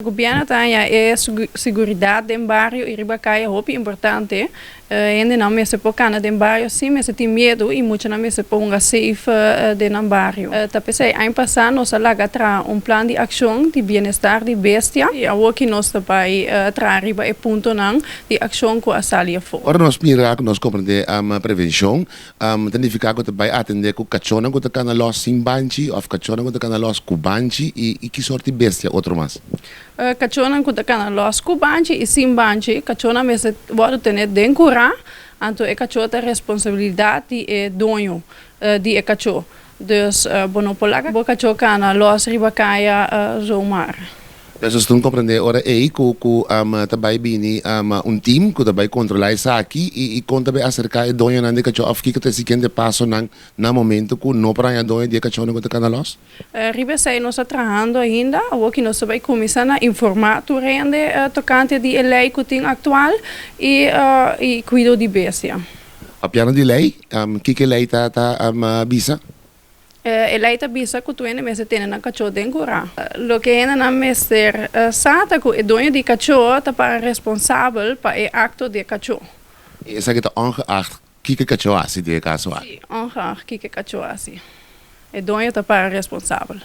O governo tem a segurança do bairro e ribacaia é muito importante. Ainda não me se pode no bairro, sim, mas tem medo e muito não me se pode safe no bairro. Tapos ano passado nós laga plano de ação de bem-estar de bestia e agora nós também riba e ponto não de ação com a salia for. Ora nós mira que nós compreender a prevenção, significa que também atender com cachorro que está na los simbanchi ou cachorro que está na los cubanchi e que sorte de bestia outro mais. Cachorro que está na los cubanchi e simbanchi, cachorro me se pode ter dentro então é cachorro a responsabilidade é dono de cachorro. Dus bonopolaga, bo cachorro cana los ribacaia zomaar. Dus toen compreender ora que também bini team que também controlar isso aqui e kon também acercar o dono nande cachorro afki que te seguinte passo na momento que não para o dono de cachorro que te cana los. Ribe sei nós trabalhando ainda, o que nós vai começar a informar tu rende tocante de lei que tem atual e cuido de bestia. A piano de lei, que lei tá bisa? Lei tá bisa que tu ainda me se tem na cachorro dentro. Lo que ainda não me ser sata que o dono de cachorro tá para responsável para o acto de cachorro. Essa que tá ongeacht que cachorro assim de caso. Sim, ongeacht que cachorro assim. O dono tá para responsável.